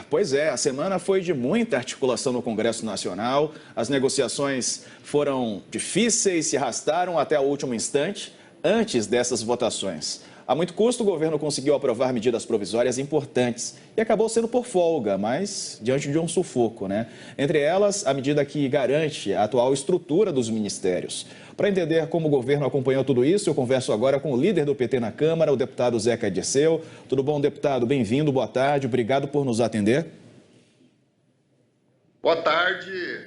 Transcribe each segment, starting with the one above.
Pois é, a semana foi de muita articulação no Congresso Nacional. As negociações foram difíceis, se arrastaram até o último instante antes dessas votações. A muito custo, o governo conseguiu aprovar medidas provisórias importantes e acabou sendo por folga, mas diante de um sufoco, né? Entre elas, a medida que garante a atual estrutura dos ministérios. Para entender como o governo acompanhou tudo isso, eu converso agora com o líder do PT na Câmara, o deputado Zeca Dirceu. Tudo bom, deputado? Bem-vindo, boa tarde, obrigado por nos atender. Boa tarde,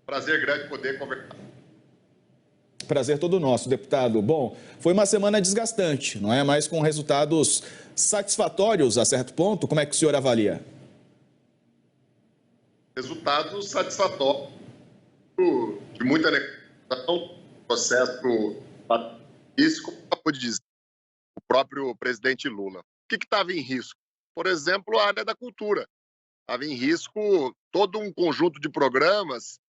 prazer grande poder conversar. Prazer todo nosso, deputado. Bom, foi uma semana desgastante, não é? Mas com resultados satisfatórios a certo ponto. Como é que o senhor avalia? Resultados satisfatórios de muita negociação, processo isso, como acabou de dizer o próprio presidente Lula. O que estava em risco? Por exemplo, a área da cultura. Estava em risco todo um conjunto de programas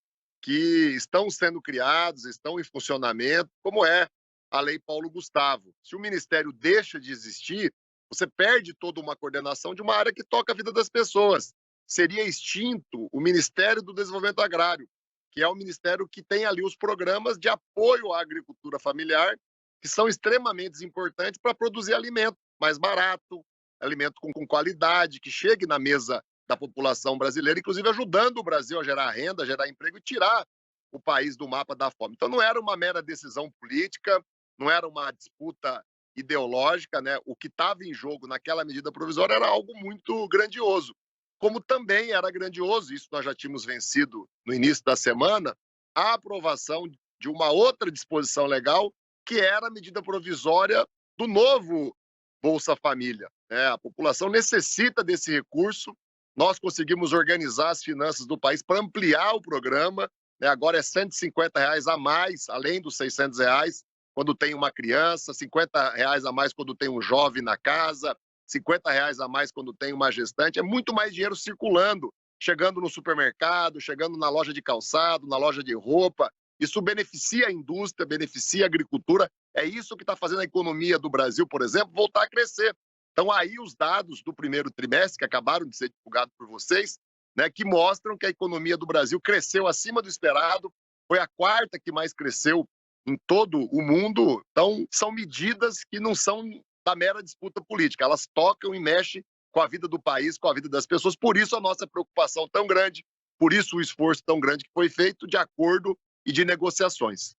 que estão sendo criados, estão em funcionamento, como é a Lei Paulo Gustavo. Se o Ministério deixa de existir, você perde toda uma coordenação de uma área que toca a vida das pessoas. Seria extinto o Ministério do Desenvolvimento Agrário, que é o ministério que tem ali os programas de apoio à agricultura familiar, que são extremamente importantes para produzir alimento mais barato, alimento com qualidade, que chegue na mesa da população brasileira, inclusive ajudando o Brasil a gerar renda, a gerar emprego e tirar o país do mapa da fome. Então não era uma mera decisão política, não era uma disputa ideológica, né? O que estava em jogo naquela medida provisória era algo muito grandioso. Como também era grandioso, isso nós já tínhamos vencido no início da semana, a aprovação de uma outra disposição legal, que era a medida provisória do novo Bolsa Família. A população necessita desse recurso. Nós conseguimos organizar as finanças do país para ampliar o programa, né? Agora é R$150 a mais, além dos R$600, quando tem uma criança, R$50 a mais quando tem um jovem na casa, R$50 a mais quando tem uma gestante. É muito mais dinheiro circulando, chegando no supermercado, chegando na loja de calçado, na loja de roupa. Isso beneficia a indústria, beneficia a agricultura. É isso que está fazendo a economia do Brasil, por exemplo, voltar a crescer. Então, aí os dados do primeiro trimestre, que acabaram de ser divulgados por vocês, né, que mostram que a economia do Brasil cresceu acima do esperado, foi a quarta que mais cresceu em todo o mundo. Então, são medidas que não são da mera disputa política, elas tocam e mexem com a vida do país, com a vida das pessoas. Por isso, a nossa preocupação tão grande, por isso o esforço tão grande que foi feito de acordo e de negociações.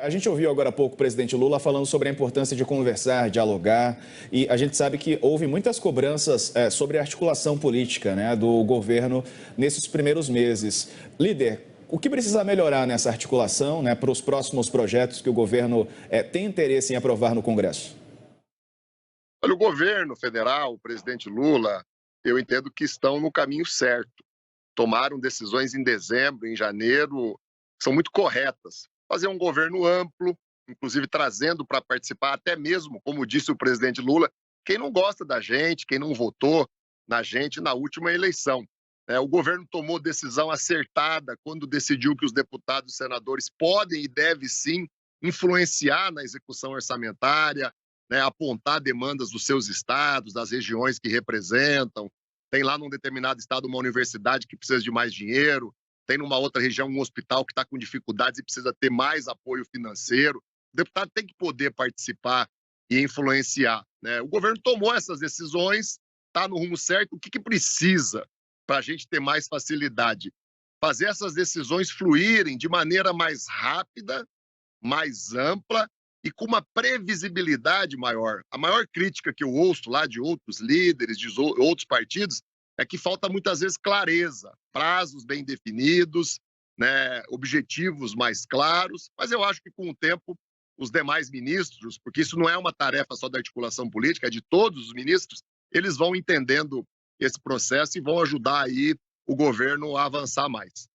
A gente ouviu agora há pouco o presidente Lula falando sobre a importância de conversar, dialogar, e a gente sabe que houve muitas cobranças sobre a articulação política, né, do governo nesses primeiros meses. Líder, o que precisa melhorar nessa articulação, né, para os próximos projetos que o governo tem interesse em aprovar no Congresso? Olha, o governo federal, o presidente Lula, eu entendo que estão no caminho certo. Tomaram decisões em dezembro, em janeiro, são muito corretas. Fazer um governo amplo, inclusive trazendo para participar, até mesmo, como disse o presidente Lula, quem não gosta da gente, quem não votou na gente na última eleição. O governo tomou decisão acertada quando decidiu que os deputados e senadores podem e devem sim influenciar na execução orçamentária, né, apontar demandas dos seus estados, das regiões que representam. Tem lá num determinado estado uma universidade que precisa de mais dinheiro, tem numa outra região um hospital que está com dificuldades e precisa ter mais apoio financeiro. O deputado tem que poder participar e influenciar, né? O governo tomou essas decisões, está no rumo certo. O que precisa para a gente ter mais facilidade? Fazer essas decisões fluírem de maneira mais rápida, mais ampla e com uma previsibilidade maior. A maior crítica que eu ouço lá de outros líderes, de outros partidos, é que falta muitas vezes clareza, prazos bem definidos, né, objetivos mais claros, mas eu acho que com o tempo os demais ministros, porque isso não é uma tarefa só da articulação política, é de todos os ministros, eles vão entendendo esse processo e vão ajudar aí o governo a avançar mais.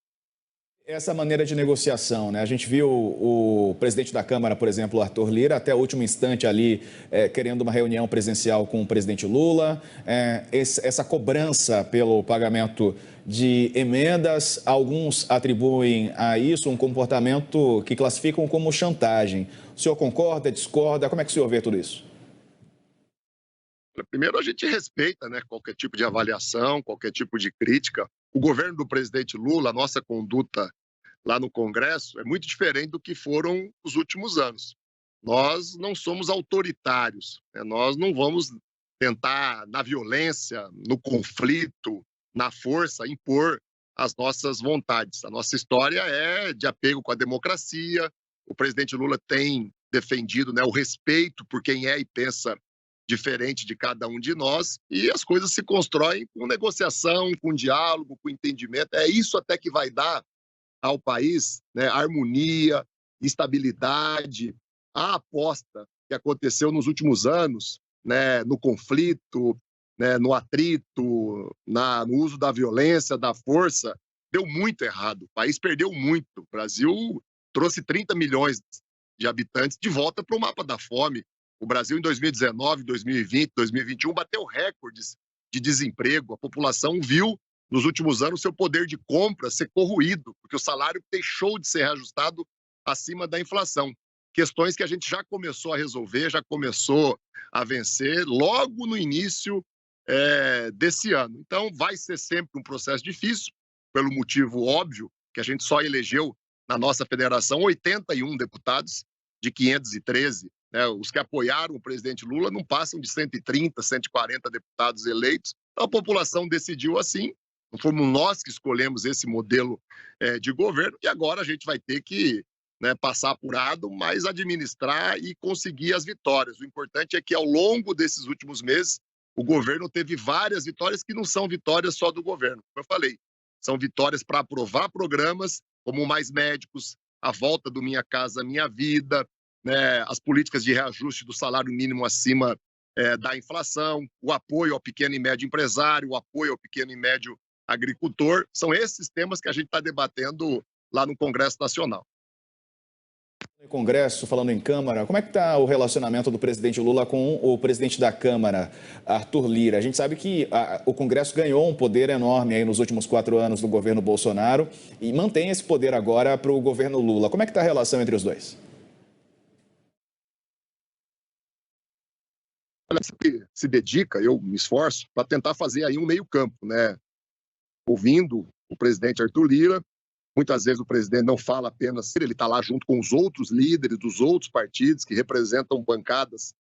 Essa maneira de negociação, né? A gente viu o presidente da Câmara, por exemplo, Arthur Lira, até o último instante ali, querendo uma reunião presencial com o presidente Lula. Essa cobrança pelo pagamento de emendas, alguns atribuem a isso um comportamento que classificam como chantagem. O senhor concorda, discorda? Como é que o senhor vê tudo isso? Primeiro, a gente respeita, né, qualquer tipo de avaliação, qualquer tipo de crítica. O governo do presidente Lula, a nossa conduta lá no Congresso é muito diferente do que foram os últimos anos. Nós não somos autoritários, né? Nós não vamos tentar, na violência, no conflito, na força, impor as nossas vontades. A nossa história é de apego com a democracia. O presidente Lula tem defendido, né, o respeito por quem é e pensa diferente de cada um de nós, e as coisas se constroem com negociação, com diálogo, com entendimento. É isso até que vai dar ao país, né, harmonia, estabilidade. A aposta que aconteceu nos últimos anos, né, no conflito, né, no atrito, no uso da violência, da força, deu muito errado. O país perdeu muito. O Brasil trouxe 30 milhões de habitantes de volta para o mapa da fome. O Brasil, em 2019, 2020, 2021, bateu recordes de desemprego. A população viu, nos últimos anos, seu poder de compra ser corroído, porque o salário deixou de ser reajustado acima da inflação. Questões que a gente já começou a resolver, já começou a vencer logo no início desse ano. Então, vai ser sempre um processo difícil, pelo motivo óbvio que a gente só elegeu na nossa federação 81 deputados de 513. Né? Os que apoiaram o presidente Lula não passam de 130, 140 deputados eleitos. Então, a população decidiu assim. Não fomos nós que escolhemos esse modelo de governo, e agora a gente vai ter que, né, passar apurado, mas administrar e conseguir as vitórias. O importante é que, ao longo desses últimos meses, o governo teve várias vitórias que não são vitórias só do governo. Como eu falei, são vitórias para aprovar programas como Mais Médicos, a volta do Minha Casa Minha Vida, né, as políticas de reajuste do salário mínimo acima da inflação, o apoio ao pequeno e médio empresário, o apoio ao pequeno e médio agricultor. São esses temas que a gente está debatendo lá no Congresso Nacional. No Congresso, falando em Câmara, como é que está o relacionamento do presidente Lula com o presidente da Câmara, Arthur Lira? A gente sabe que o Congresso ganhou um poder enorme aí nos últimos 4 anos do governo Bolsonaro e mantém esse poder agora para o governo Lula. Como é que está a relação entre os dois? Se dedica, eu me esforço para tentar fazer aí um meio-campo, né? Ouvindo o presidente Arthur Lira, muitas vezes o presidente não fala apenas, ele está lá junto com os outros líderes dos outros partidos que representam bancadas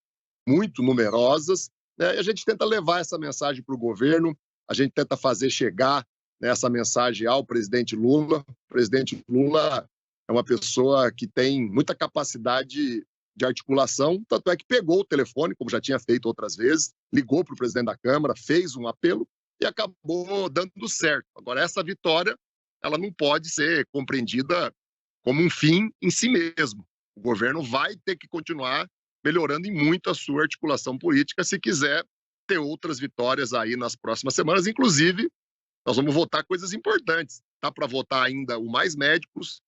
muito numerosas, né? E a gente tenta levar essa mensagem para o governo, a gente tenta fazer chegar, né, essa mensagem ao presidente Lula. O presidente Lula é uma pessoa que tem muita capacidade de articulação, tanto é que pegou o telefone, como já tinha feito outras vezes, ligou para o presidente da Câmara, fez um apelo e acabou dando certo. Agora, essa vitória, ela não pode ser compreendida como um fim em si mesmo. O governo vai ter que continuar melhorando em muito a sua articulação política se quiser ter outras vitórias aí nas próximas semanas. Inclusive, nós vamos votar coisas importantes. Está para votar ainda o Mais Médicos,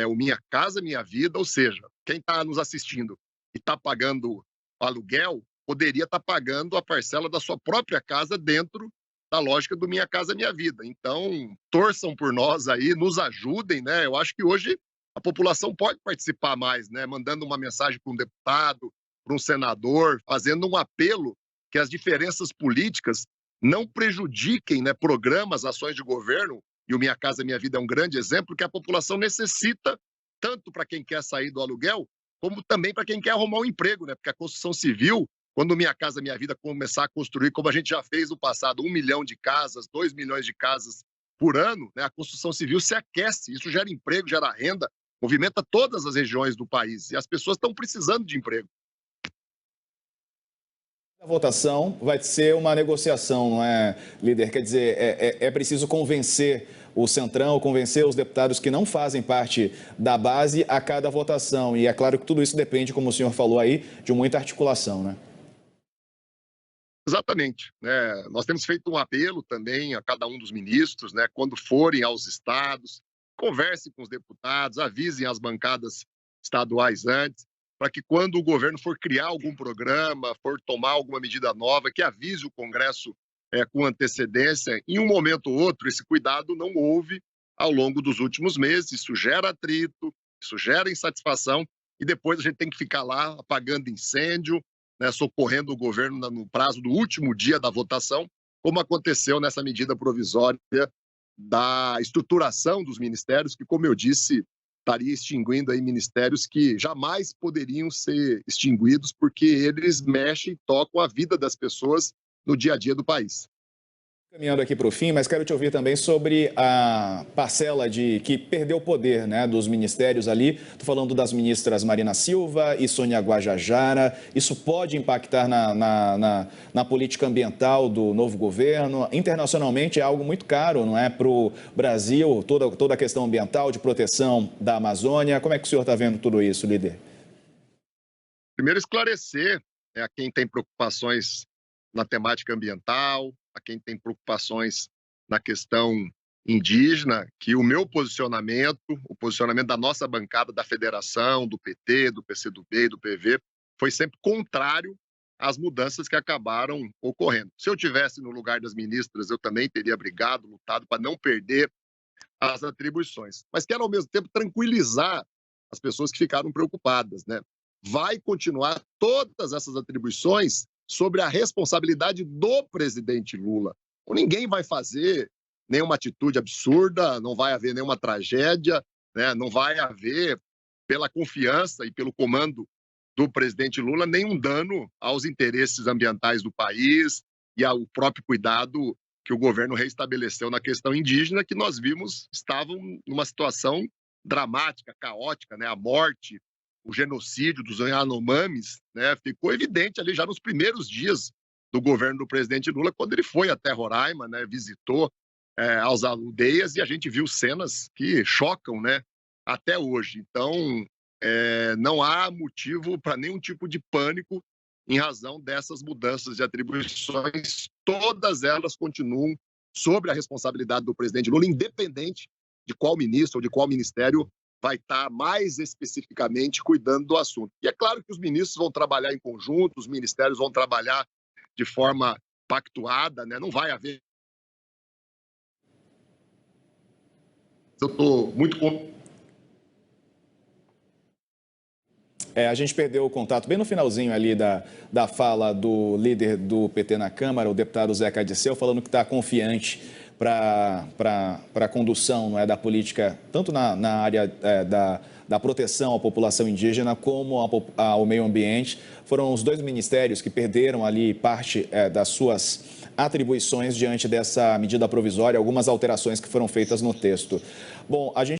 o Minha Casa Minha Vida, ou seja, quem está nos assistindo e está pagando aluguel, poderia estar pagando a parcela da sua própria casa dentro da lógica do Minha Casa Minha Vida. Então, torçam por nós aí, nos ajudem, né? Eu acho que hoje a população pode participar mais, né? Mandando uma mensagem para um deputado, para um senador, fazendo um apelo que as diferenças políticas não prejudiquem, né, programas, ações de governo. E o Minha Casa Minha Vida é um grande exemplo que a população necessita, tanto para quem quer sair do aluguel, como também para quem quer arrumar um emprego, né? Porque a construção civil, quando Minha Casa Minha Vida começar a construir, como a gente já fez no passado, 1 milhão de casas, 2 milhões de casas por ano, né? A construção civil se aquece, isso gera emprego, gera renda, movimenta todas as regiões do país e as pessoas estão precisando de emprego. A votação vai ser uma negociação, não é, líder? Quer dizer, é preciso convencer o Centrão, convencer os deputados que não fazem parte da base a cada votação. E é claro que tudo isso depende, como o senhor falou aí, de muita articulação, né? Exatamente, né? Nós temos feito um apelo também a cada um dos ministros, né? Quando forem aos estados, conversem com os deputados, avisem as bancadas estaduais antes, para que quando o governo for criar algum programa, for tomar alguma medida nova, que avise o Congresso com antecedência. Em um momento ou outro, esse cuidado não houve ao longo dos últimos meses, isso gera atrito, isso gera insatisfação, e depois a gente tem que ficar lá apagando incêndio, né, socorrendo o governo no prazo do último dia da votação, como aconteceu nessa medida provisória da estruturação dos ministérios, que, como eu disse, estaria extinguindo aí ministérios que jamais poderiam ser extinguidos, porque eles mexem e tocam a vida das pessoas no dia a dia do país. Caminhando aqui para o fim, mas quero te ouvir também sobre a parcela que perdeu o poder, né, dos ministérios ali. Estou falando das ministras Marina Silva e Sônia Guajajara. Isso pode impactar na política ambiental do novo governo? Internacionalmente é algo muito caro, não é, para o Brasil, toda a questão ambiental, de proteção da Amazônia. Como é que o senhor está vendo tudo isso, líder? Primeiro, esclarecer, a quem tem preocupações na temática ambiental, a quem tem preocupações na questão indígena, que o meu posicionamento, o posicionamento da nossa bancada da federação, do PT, do PCdoB e do PV, foi sempre contrário às mudanças que acabaram ocorrendo. Se eu tivesse no lugar das ministras, eu também teria brigado, lutado para não perder as atribuições. Mas quero, ao mesmo tempo, tranquilizar as pessoas que ficaram preocupadas, né? Vai continuar todas essas atribuições sobre a responsabilidade do presidente Lula. Ninguém vai fazer nenhuma atitude absurda, não vai haver nenhuma tragédia, né? Não vai haver, pela confiança e pelo comando do presidente Lula, nenhum dano aos interesses ambientais do país e ao próprio cuidado que o governo reestabeleceu na questão indígena, que nós vimos estavam numa situação dramática, caótica, né? A morte, o genocídio dos Yanomamis, né, ficou evidente ali já nos primeiros dias do governo do presidente Lula, quando ele foi até Roraima, né, visitou as aldeias, e a gente viu cenas que chocam, né, até hoje. Então, não há motivo para nenhum tipo de pânico em razão dessas mudanças de atribuições. Todas elas continuam sobre a responsabilidade do presidente Lula, independente de qual ministro ou de qual ministério vai estar mais especificamente cuidando do assunto. E é claro que os ministros vão trabalhar em conjunto, os ministérios vão trabalhar de forma pactuada, né? Não vai haver. Eu estou muito. A gente perdeu o contato bem no finalzinho ali da fala do líder do PT na Câmara, o deputado Zeca Dirceu, falando que está confiante para a condução, não é, da política, tanto na área da proteção à população indígena como ao meio ambiente. Foram os dois ministérios que perderam ali parte das suas atribuições diante dessa medida provisória, algumas alterações que foram feitas no texto. Bom, a gente